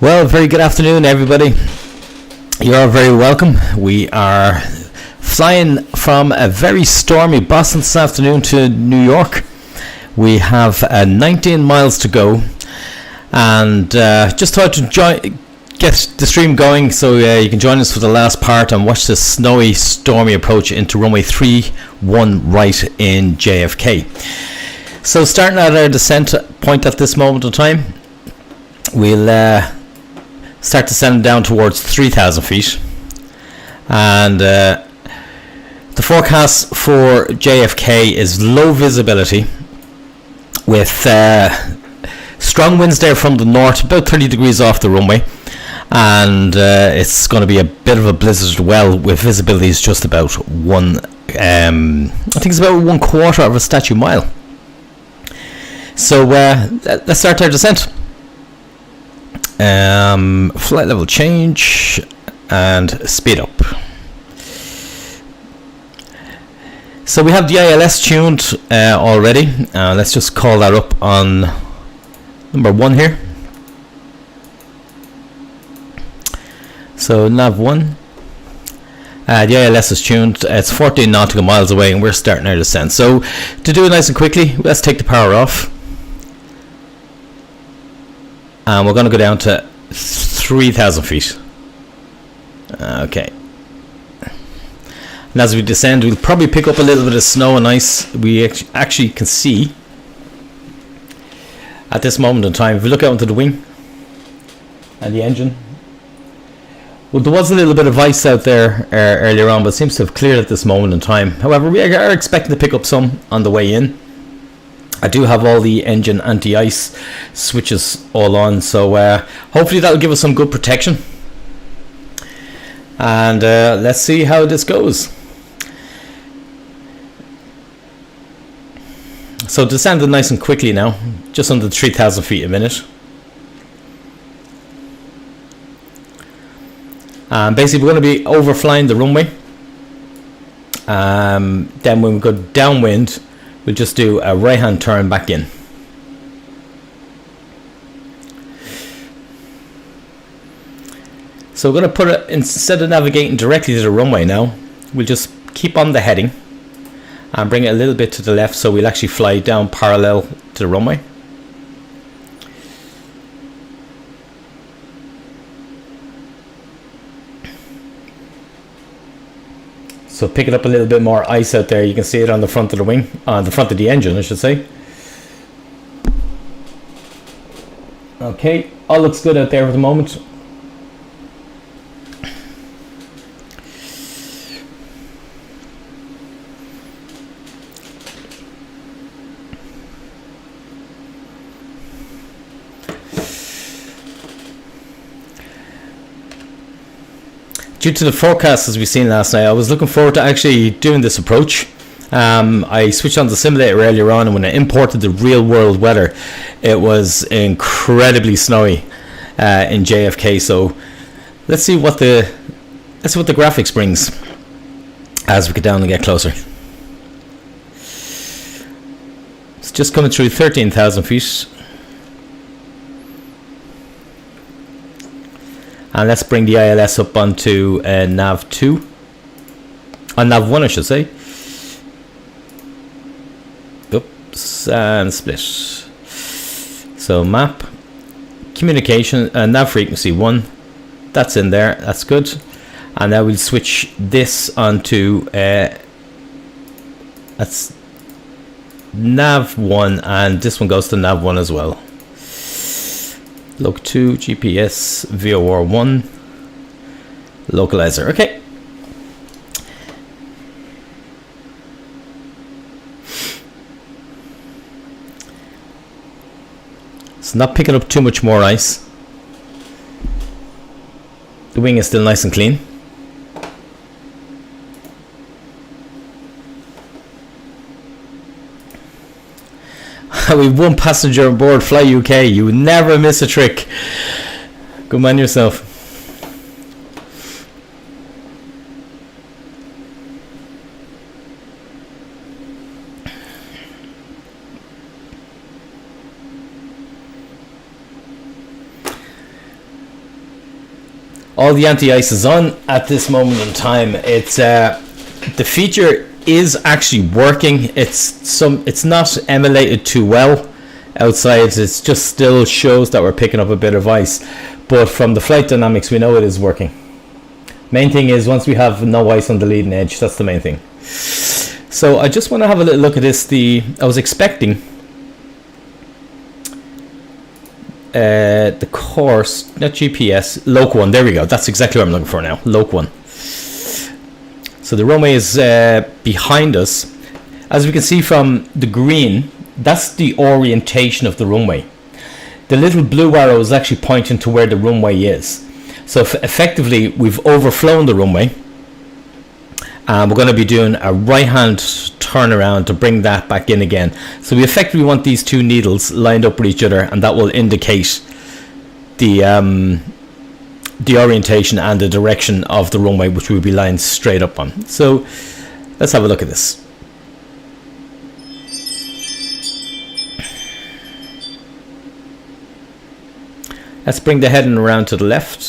Well, very good afternoon, everybody. You're very welcome. We are flying from a very stormy Boston this afternoon to New York. We have 19 miles to go, and just thought to get the stream going so you can join us for the last part and watch the snowy, stormy approach into runway 31 right in JFK. So starting at our descent point at this moment in time, we'll start descending down towards 3,000 feet, and the forecast for JFK is low visibility with strong winds there from the north, about 30 degrees off the runway, and it's going to be a bit of a blizzard with visibility is just about I think it's about 1/4 of a statute mile. So let's start our descent. Flight level change and speed up. So we have the ILS tuned already. Let's just call that up on number 1 here. So nav 1. The ILS is tuned. It's 14 nautical miles away and we're starting our descent. So to do it nice and quickly, let's take the power off. And we're going to go down to 3,000 feet. Okay. And as we descend, we'll probably pick up a little bit of snow and ice. We actually can see at this moment in time, if we look out into the wing and the engine, well, there was a little bit of ice out there earlier on, but it seems to have cleared at this moment in time. However, we are expecting to pick up some on the way in. I do have all the engine anti-ice switches all on, so hopefully that'll give us some good protection. And let's see how this goes. So descending nice and quickly now, just under 3,000 feet a minute. Basically, we're going to be overflying the runway. Then when we go downwind, we'll just do a right-hand turn back in. So we're going to put it, instead of navigating directly to the runway now, we'll just keep on the heading and bring it a little bit to the left so we'll actually fly down parallel to the runway. So picking up a little bit more ice out there. You can see it on the front of the wing, on the front of the engine, I should say. Okay, all looks good out there at the moment. Due to the forecast as we seen last night, I was looking forward to actually doing this approach. I switched on the simulator earlier on, and when I imported the real world weather, it was incredibly snowy in JFK. So let's see what the graphics brings as we get down and get closer. It's just coming through 13,000 feet. And let's bring the ILS up onto nav 2. Nav 1, I should say. Oops, and split. So map, communication, nav frequency 1. That's in there, that's good. And now we'll switch this onto, that's nav 1, and this one goes to nav 1 as well. Log 2, GPS, VOR 1, localizer. Okay. It's not picking up too much more ice. The wing is still nice and clean. We've one passenger on board, Fly UK. You would never miss a trick. Good man yourself. All the anti-ice is on at this moment in time. It's the feature is actually working. It's not emulated too well outside. It just still shows that we're picking up a bit of ice, but from the flight dynamics we know it is working. Main thing is once we have no ice on the leading edge, that's the main thing. So I just want to have a little look at this. I was expecting the course, not GPS, Loc 1, there we go, that's exactly what I'm looking for now, Loc 1. So the runway is behind us. As we can see from the green, that's the orientation of the runway. The little blue arrow is actually pointing to where the runway is. So effectively we've overflown the runway, and we're going to be doing a right hand turnaround to bring that back in again. So we effectively want these two needles lined up with each other, and that will indicate the orientation and the direction of the runway, which we'll be lined straight up on. So let's have a look at this. Let's bring the heading around to the left.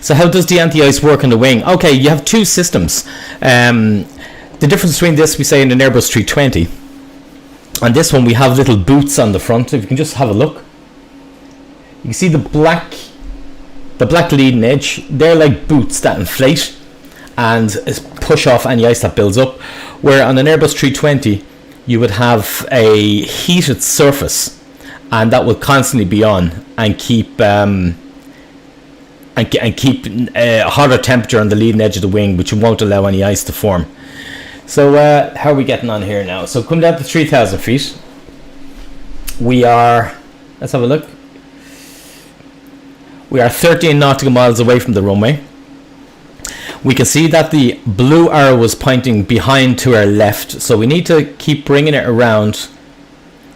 So how does the anti-ice work on the wing? Okay, you have two systems. The difference between this, we say in an Airbus 320, and this one we have little boots on the front. If you can just have a look, you can see the black leading edge. They're like boots that inflate and push off any ice that builds up. Where on an Airbus 320, you would have a heated surface, and that will constantly be on and keep a hotter temperature on the leading edge of the wing, which won't allow any ice to form. So how are we getting on here now? So coming down to 3,000 feet, we are, let's have a look, we are 13 nautical miles away from the runway. We can see that the blue arrow was pointing behind to our left, so we need to keep bringing it around,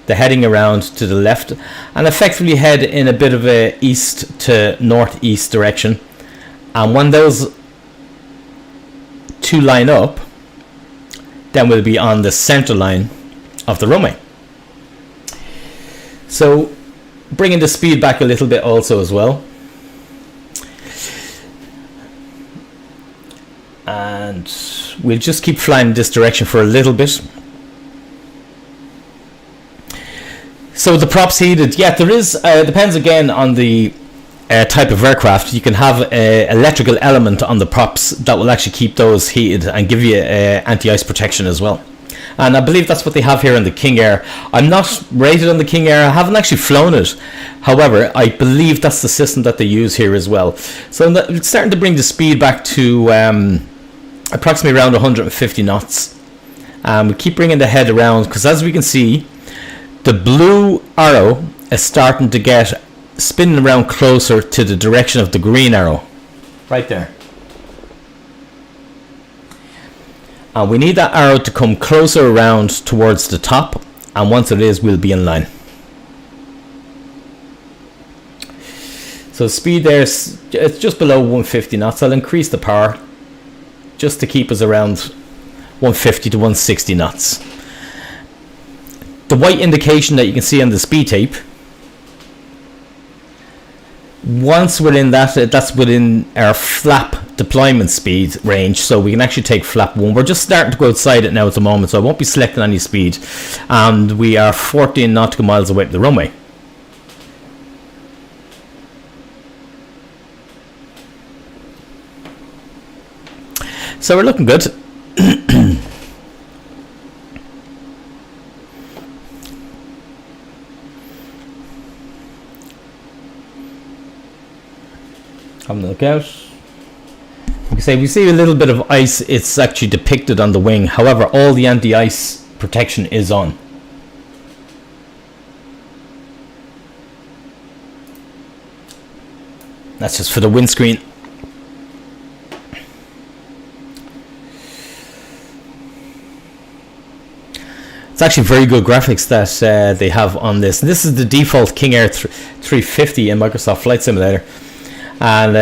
the heading around to the left, and effectively head in a bit of a east to northeast direction. And when those two line up, then we'll be on the center line of the runway. So bringing the speed back a little bit also as well, and we'll just keep flying in this direction for a little bit. So the props heated, yeah, there is, depends again on the type of aircraft. You can have an electrical element on the props that will actually keep those heated and give you anti-ice protection as well. And I believe that's what they have here on the King Air. I'm not rated on the King Air, I haven't actually flown it. However, I believe that's the system that they use here as well. So it's starting to bring the speed back to approximately around 150 knots. We keep bringing the head around, because as we can see, the blue arrow is starting to get spinning around closer to the direction of the green arrow. Right there. And we need that arrow to come closer around towards the top, and once it is, we'll be in line. So speed there, it's just below 150 knots. I'll increase the power just to keep us around 150 to 160 knots. The white indication that you can see on the speed tape, once we're in that, that's within our flap deployment speed range, so we can actually take flap 1. We're just starting to go outside it now at the moment, so I won't be selecting any speed, and we are 14 nautical miles away from the runway. So we're looking good. Having a look out. You can say we see a little bit of ice. It's actually depicted on the wing. However, all the anti-ice protection is on. That's just for the windscreen. It's actually very good graphics that they have on this. And this is the default King Air 350 in Microsoft Flight Simulator, and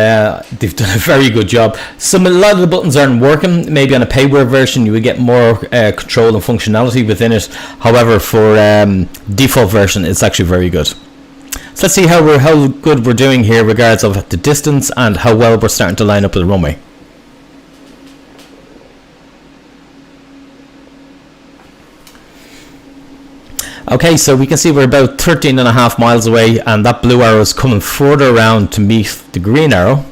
they've done a very good job. A lot of the buttons aren't working. Maybe on a payware version you would get more control and functionality within it. However, for default version, it's actually very good. So let's see how good we're doing here, regards of the distance and how well we're starting to line up with the runway. Okay, so we can see we're about 13.5 miles away, and that blue arrow is coming further around to meet the green arrow.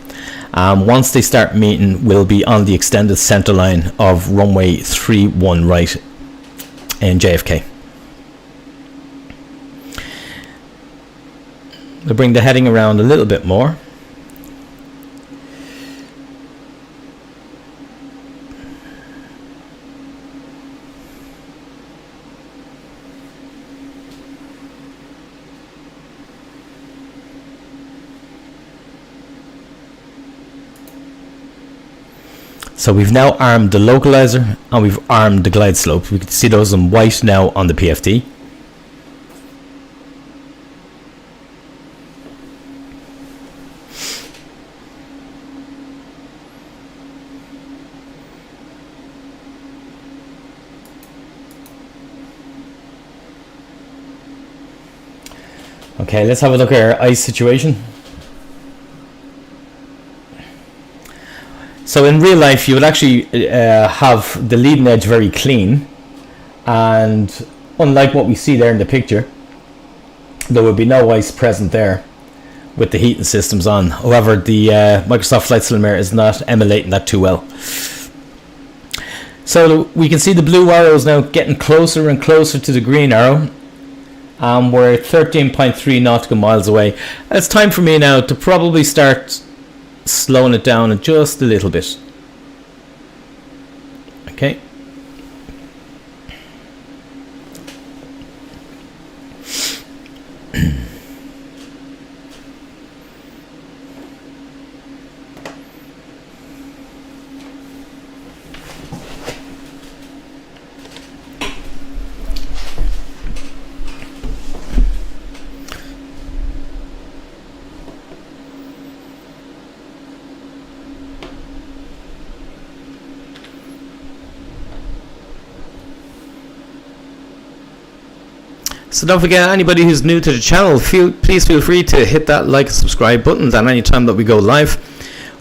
Once they start meeting, we'll be on the extended center line of runway 31 right in JFK. We'll bring the heading around a little bit more. So we've now armed the localizer and we've armed the glide slope. We can see those in white now on the PFD. Okay, let's have a look at our ice situation. So in real life, you would actually have the leading edge very clean, and unlike what we see there in the picture, there would be no ice present there with the heating systems on. However, the Microsoft Flight Simulator is not emulating that too well. So we can see the blue arrows now getting closer and closer to the green arrow. We're 13.3 nautical miles away. It's time for me now to probably start slowing it down just a little bit. Okay. So don't forget, anybody who's new to the channel, please feel free to hit that like and subscribe button, and any time that we go live,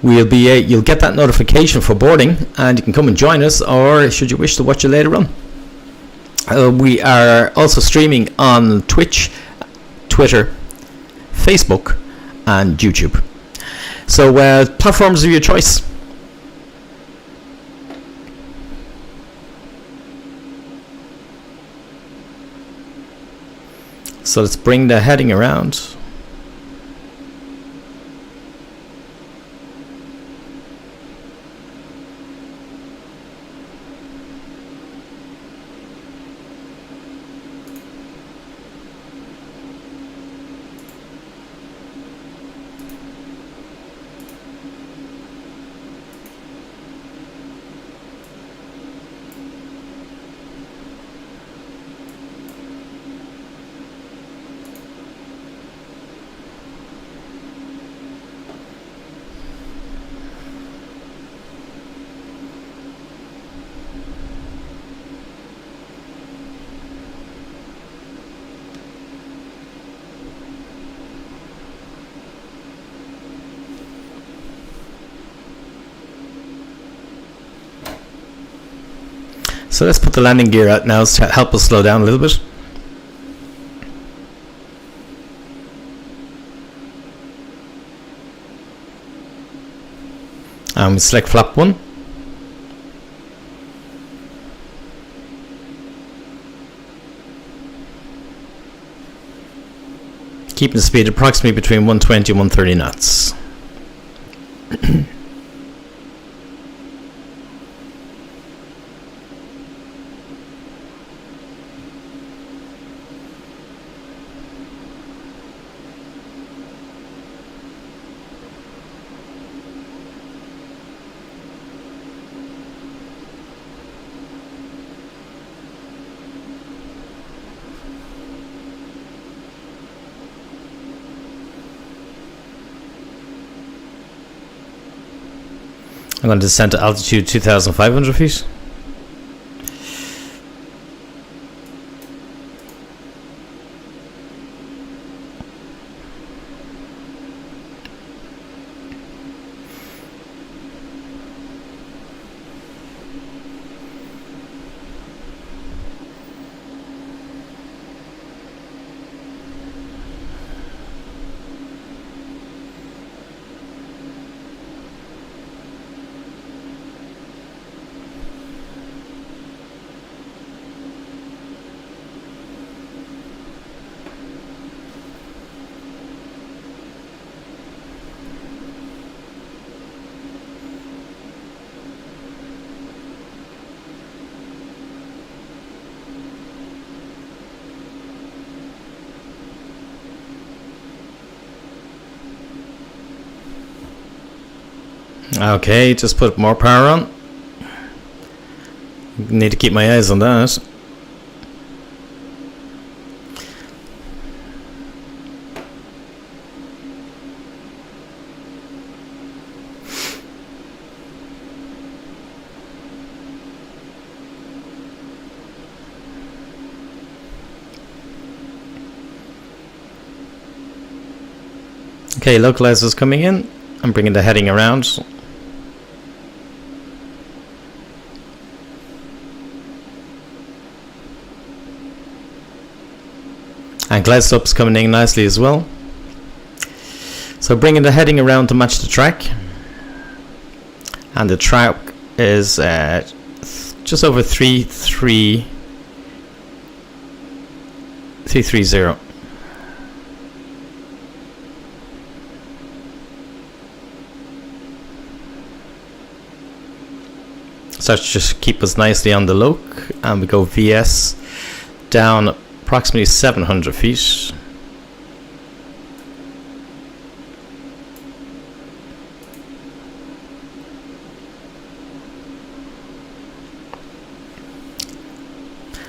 you'll get that notification for boarding, and you can come and join us, or should you wish to watch it later on. We are also streaming on Twitch, Twitter, Facebook, and YouTube. So platforms of your choice. So let's bring the heading around. So let's put the landing gear out now to help us slow down a little bit. Select flap 1. Keeping the speed approximately between 120 and 130 knots. I'm going to descend to altitude 2,500 feet. Okay, just put more power on. Need to keep my eyes on that. Okay, localizer's coming in. I'm bringing the heading around. And glide slope's coming in nicely as well. So bringing the heading around to match the track. And the track is just over 330. So that just keep us nicely on the loc, and we go VS down approximately 700 feet.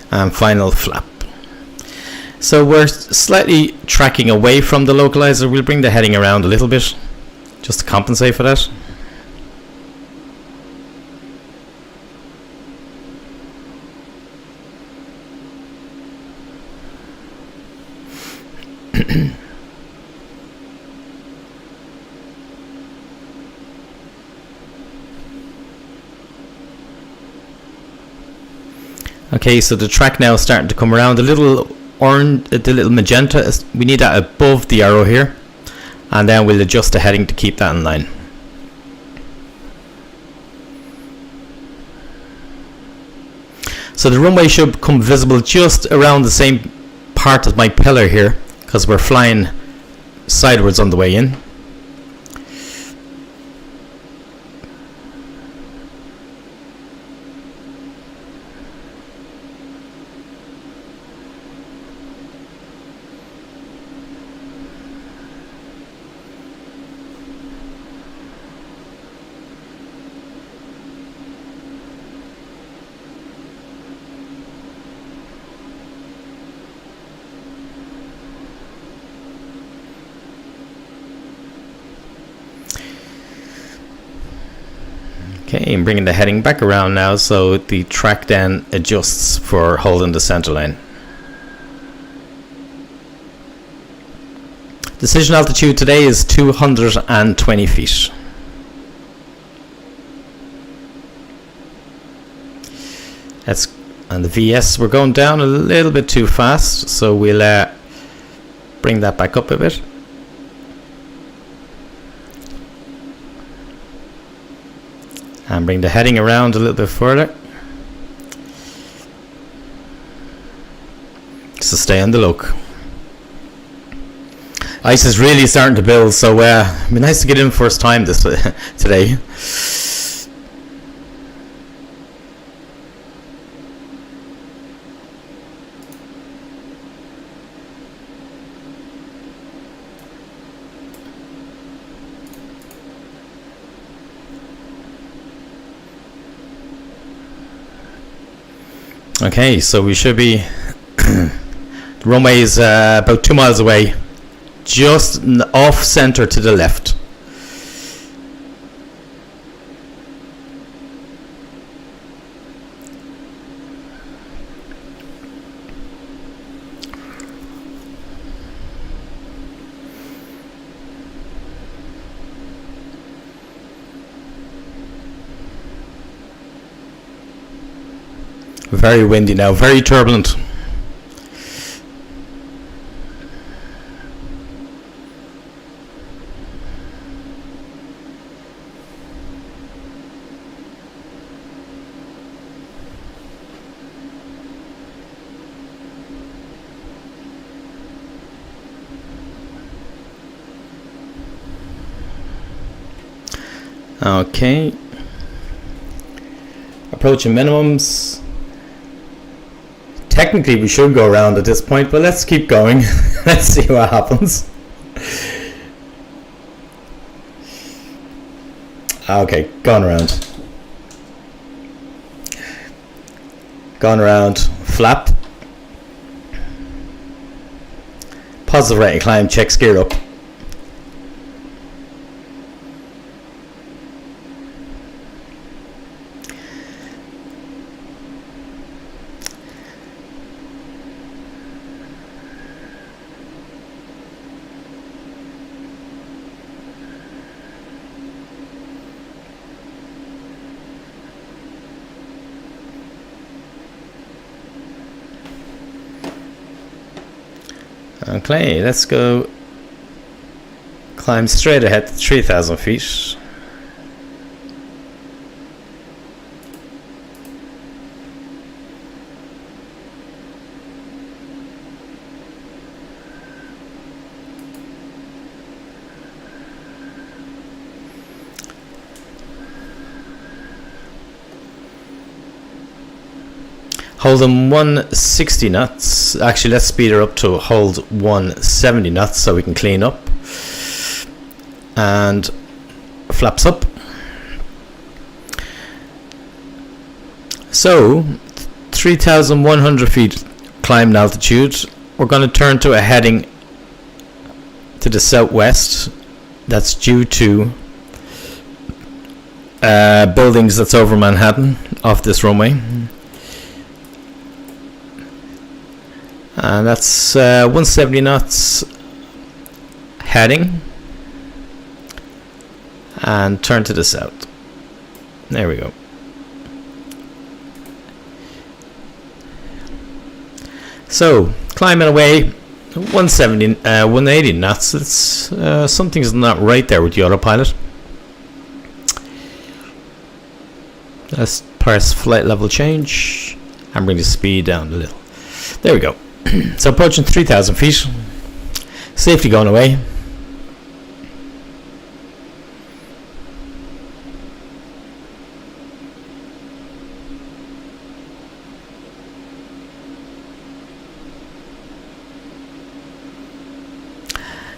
And final flap. So we're slightly tracking away from the localizer. We'll bring the heading around a little bit just to compensate for that. Okay, so the track now is starting to come around. The little orange, the little magenta, we need that above the arrow here, and then we'll adjust the heading to keep that in line. So the runway should become visible just around the same part of my pillar here, because we're flying sideways on the way in. Okay, I'm bringing the heading back around now, so the track then adjusts for holding the center line. Decision altitude today is 220 feet. And the VS, we're going down a little bit too fast, so we'll bring that back up a bit. And bring the heading around a little bit further. Just to stay on the loc. Ice is really starting to build, so it'd be nice to get in first time this today. Okay, so we should be the runway is about 2 miles away, just off center to the left. Very windy now, very turbulent. Okay. Approaching minimums. Technically we should go around at this point, but let's keep going. Let's see what happens. Okay, going around. Going around. Flap. Positive rate of climb, checks gear up. Okay, let's go climb straight ahead to 3,000 feet. Hold them 160 knots. Actually, let's speed her up to hold 170 knots so we can clean up. And flaps up. So, 3,100 feet climbed altitude. We're going to turn to a heading to the southwest. That's due to buildings that's over Manhattan off this runway. And that's 170 knots heading, and turn to the south. There we go. So climbing away 180 knots. It's something's not right there with the autopilot. Let's press flight level change and bring the speed down a little. There we go. So approaching 3,000 feet. Safety going away.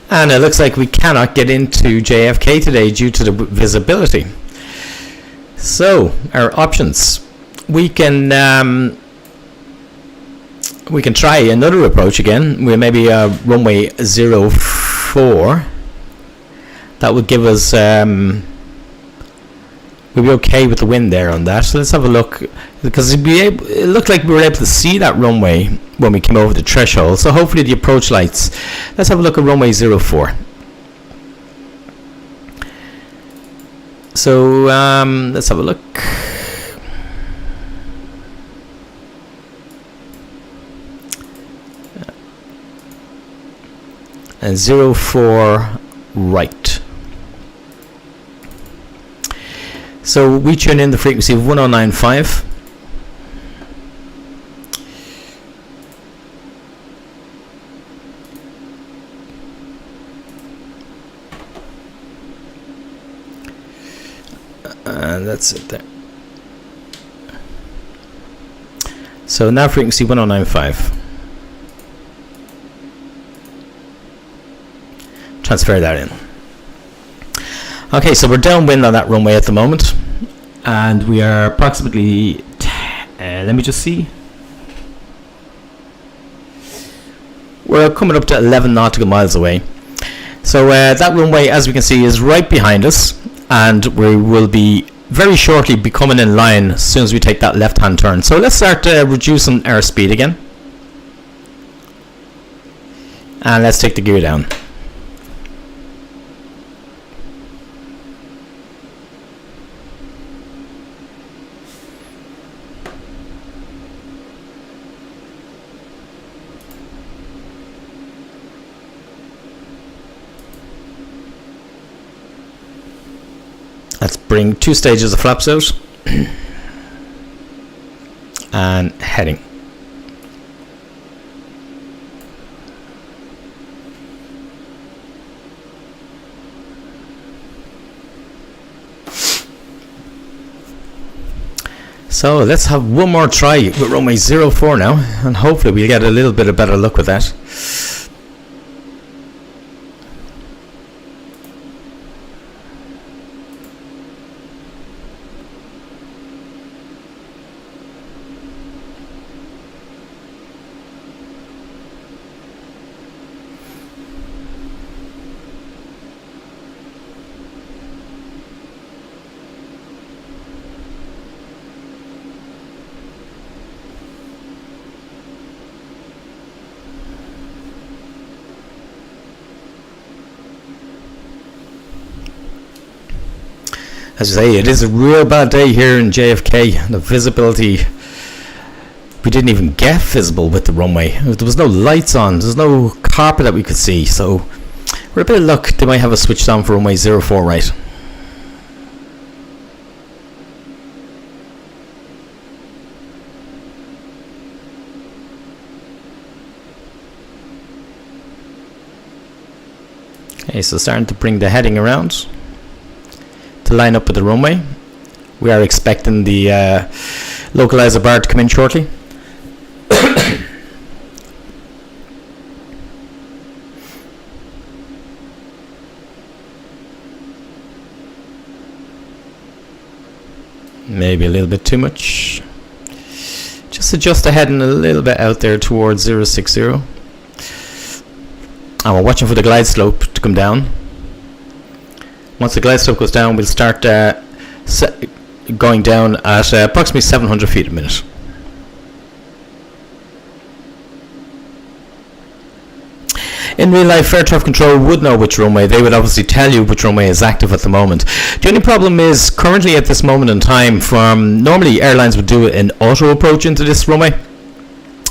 And it looks like we cannot get into JFK today due to the visibility. So our options. We can try another approach again. We maybe runway 04. That would give us we'll be okay with the wind there on that. So let's have a look, because it looked like we were able to see that runway when we came over the threshold. So hopefully the approach lights. Let's have a look at runway 04. So let's have a look. And 04 right. So we tune in the frequency of 1095. And that's it there. So now frequency 1095. Transfer that in. Okay, so we're downwind on that runway at the moment, and we are approximately let me just see, we're coming up to 11 nautical miles away. So that runway, as we can see, is right behind us, and we will be very shortly be coming in line as soon as we take that left hand turn. So let's start reducing our speed again, and let's take the gear down. Let's bring 2 stages of flaps out and heading. So let's have one more try with runway 04 now, and hopefully we'll get a little bit of better luck with that. As I say, it is a real bad day here in JFK. The visibility, we didn't even get visible with the runway. There was no lights on, there's no carpet that we could see, so with a bit of luck they might have us switched on for runway 04 right. Okay, so starting to bring the heading around to line up with the runway. We are expecting the localizer bar to come in shortly. Maybe a little bit too much. Just adjust the heading a little bit out there towards 060. And we're watching for the glide slope to come down. Once the glide slope goes down, we'll start going down at approximately 700 feet a minute. In real life, air traffic control would know which runway. They would obviously tell you which runway is active at the moment. The only problem is, currently at this moment in time, normally airlines would do an auto approach into this runway.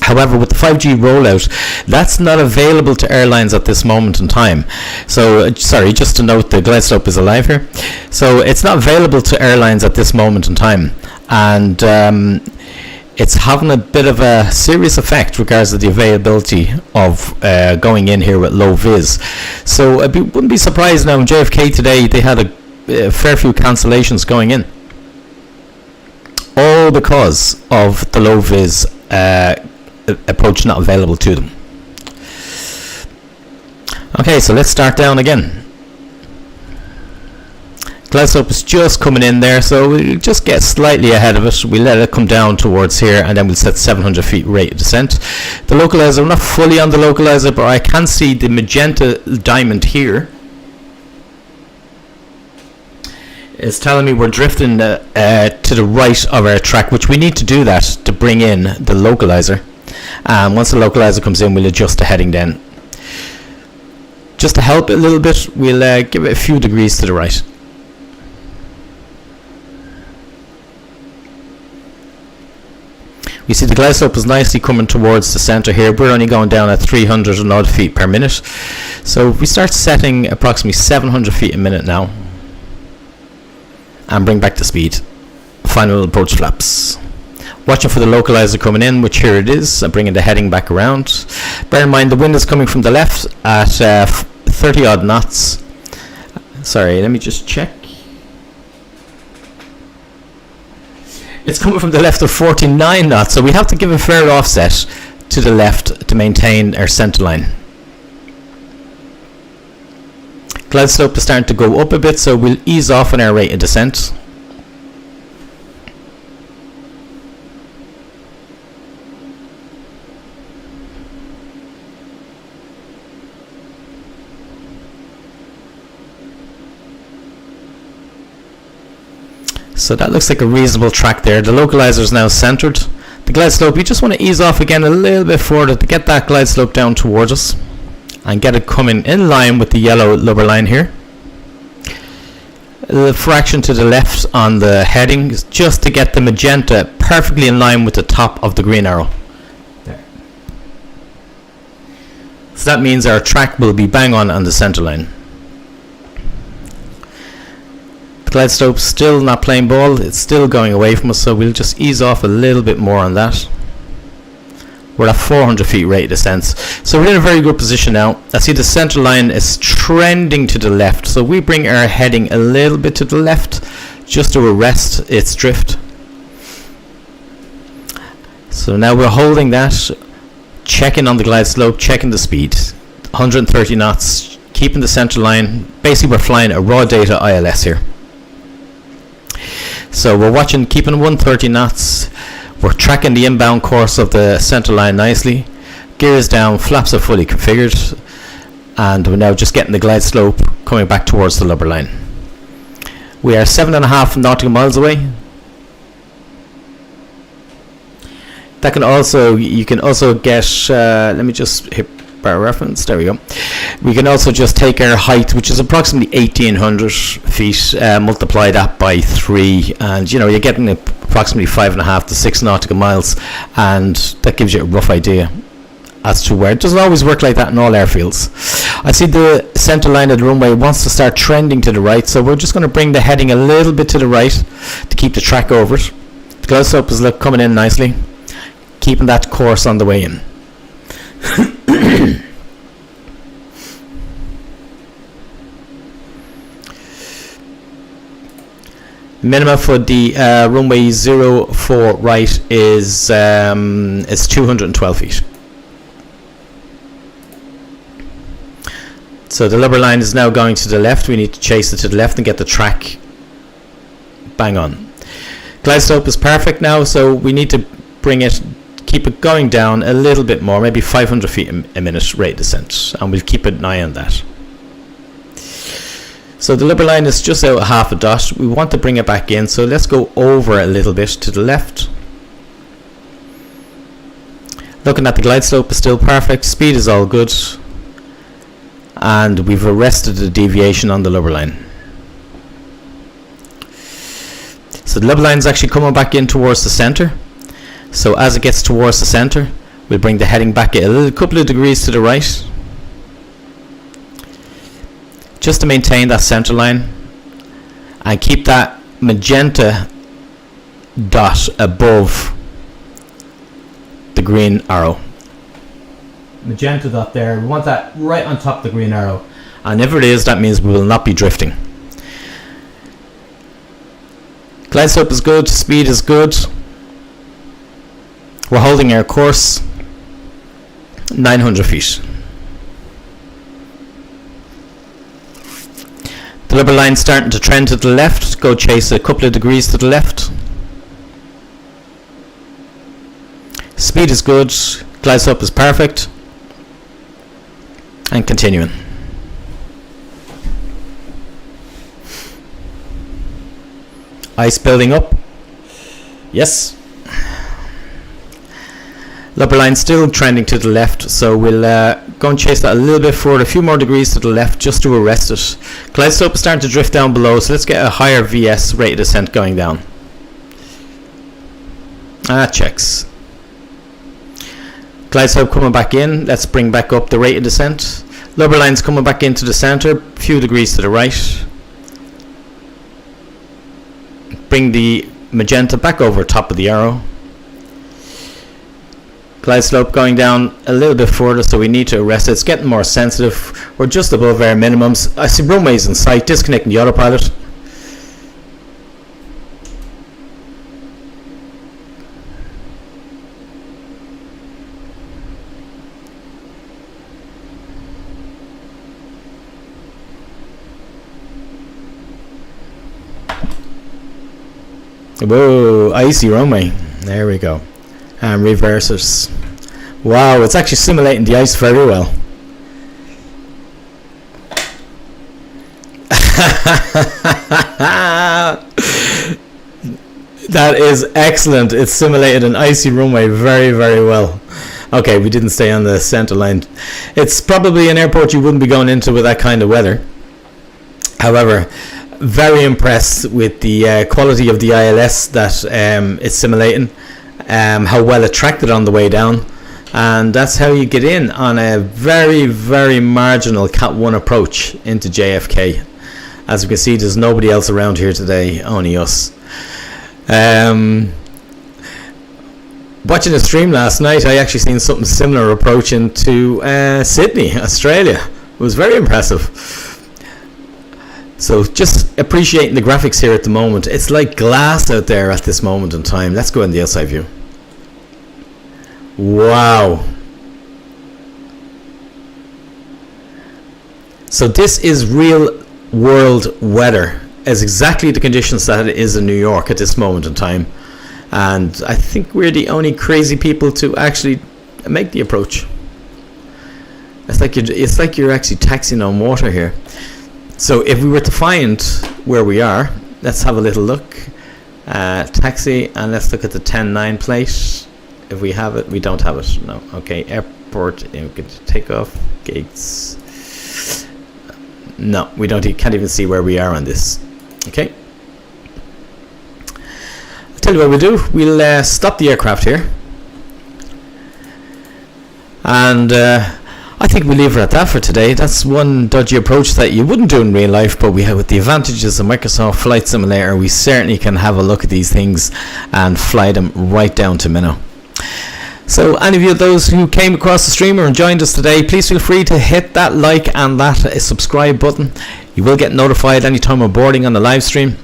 However, with the 5G rollout, that's not available to airlines at this moment in time. So, sorry, just to note, the glide slope is alive here. So it's not available to airlines at this moment in time. And it's having a bit of a serious effect regards to the availability of going in here with low vis. So I wouldn't be surprised now in JFK today, they had a fair few cancellations going in. All because of the low vis approach not available to them. Okay, so let's start down again. Glide slope is just coming in there, so we'll just get slightly ahead of it. We'll let it come down towards here, and then we'll set 700 feet rate of descent. The localizer, I'm not fully on the localizer, but I can see the magenta diamond here. It's telling me we're drifting to the right of our track, which we need to do that to bring in the localizer. Once the localizer comes in, we'll adjust the heading then. Just to help it a little bit, we'll give it a few degrees to the right. You see the glide slope is nicely coming towards the center here. We're only going down at 300 and odd feet per minute. So if we start setting approximately 700 feet a minute now, and bring back the speed. Final approach flaps. Watching for the localizer coming in, which here it is. I'm bringing the heading back around. Bear in mind the wind is coming from the left at 30 odd knots. Sorry, let me just check. It's coming from the left of 49 knots, so we have to give a fair offset to the left to maintain our center line. Glide slope is starting to go up a bit, so we'll ease off on our rate of descent. So that looks like a reasonable track there. The localizer is now centered. The glide slope, you just want to ease off again a little bit further to get that glide slope down towards us and get it coming in line with the yellow lubber line here. The fraction to the left on the heading is just to get the magenta perfectly in line with the top of the green arrow. There. So that means our track will be bang on the center line. The glide slope still not playing ball, it's still going away from us, so we'll just ease off a little bit more on that. We're at 400 feet rate of descent, so we're in a very good position now. I see the center line is trending to the left, so we bring our heading a little bit to the left just to arrest its drift. So now we're holding that, checking on the glide slope, checking the speed, 130 knots, keeping the center line. Basically we're flying a raw data ILS here. So we're watching, keeping 130 knots. We're tracking the inbound course of the center line nicely. Gears down, flaps are fully configured, and we're now just getting the glide slope coming back towards the lubber line. We are 7.5 nautical miles away. That can also, you can also get, let me just hit bar reference, there we go. We can also just take our height, which is approximately 1800 feet, multiply that by 3, and you know, you're getting approximately 5.5 to 6 nautical miles, and that gives you a rough idea as to where. It doesn't always work like that in all airfields. I see the center line of the runway wants to start trending to the right, so we're just going to bring the heading a little bit to the right to keep the track over it. The glide slope is coming in nicely, keeping that course on the way in. Minimum for the runway 04 right is 212 feet. So the lubber line is now going to the left. We need to chase it to the left and get the track bang on. Glide slope is perfect now, so we need to bring it, keep it going down a little bit more, maybe 500 feet a minute rate descent, and we'll keep an eye on that. So the lubber line is just out half a dot. We want to bring it back in, so let's go over a little bit to the left. Looking at the glide slope is still perfect, speed is all good, and we've arrested the deviation on the lubber line. So the lubber line is actually coming back in towards the center. So as it gets towards the center, we'll bring the heading back a couple of degrees to the right, just to maintain that center line, and keep that magenta dot above the green arrow. Magenta dot there, we want that right on top of the green arrow, and if it is, that means we will not be drifting. Glide slope is good, speed is good. We're holding our course 900 feet. The lubber line starting to trend to the left. Go chase a couple of degrees to the left. Speed is good. Glide slope is perfect. And continuing. Ice building up. Yes. Lubber line still trending to the left, so we'll go and chase that a little bit forward, a few more degrees to the left just to arrest it. Glide slope is starting to drift down below, so let's get a higher VS rate of descent going down. Checks. Glide slope coming back in, let's bring back up the rate of descent. Lubber line's coming back into the center, a few degrees to the right. Bring the magenta back over top of the arrow. Glide slope going down a little bit further, so we need to arrest it. It's getting more sensitive. We're just above our minimums. I see runways in sight. Disconnecting the autopilot. Whoa, icy runway. There we go. And reversers. Wow, it's actually simulating the ice very well. That is excellent. It simulated an icy runway very, very well. Okay, we didn't stay on the center line. It's probably an airport you wouldn't be going into with that kind of weather. However, very impressed with the quality of the ILS that it's simulating. How well it tracked it on the way down, and that's how you get in on a very, very marginal Cat 1 approach into JFK. As you can see, there's nobody else around here today, only us. Watching the stream last night, I actually seen something similar approaching to Sydney, Australia. It was very impressive. So just appreciating the graphics here at the moment. It's like glass out there at this moment in time. Let's go in the outside view. Wow. So this is real world weather. It's exactly the conditions that it is in New York at this moment in time. And I think we're the only crazy people to actually make the approach. It's like you're actually taxiing on water here. So if we were to find where we are, let's have a little look. Taxi, and let's look at the 10-9 plate. If we have it, we don't have it. No. Okay, airport, take off, gates. No, we don't. You can't even see where we are on this. Okay. Tell you what we'll do, we'll stop the aircraft here, and I think we'll leave it at that for today. That's one dodgy approach that you wouldn't do in real life, but we have, with the advantages of Microsoft Flight Simulator, we certainly can have a look at these things and fly them right down to Minnow. So any of you, those who came across the stream or joined us today, please feel free to hit that like and that subscribe button. You will get notified anytime we're boarding on the live stream.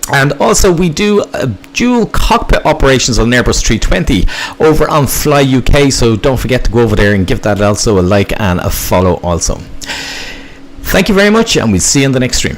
And also we do dual cockpit operations on Airbus 320 over on Fly UK, so don't forget to go over there and give that also a like and a follow also. Thank you very much, and we'll see you in the next stream.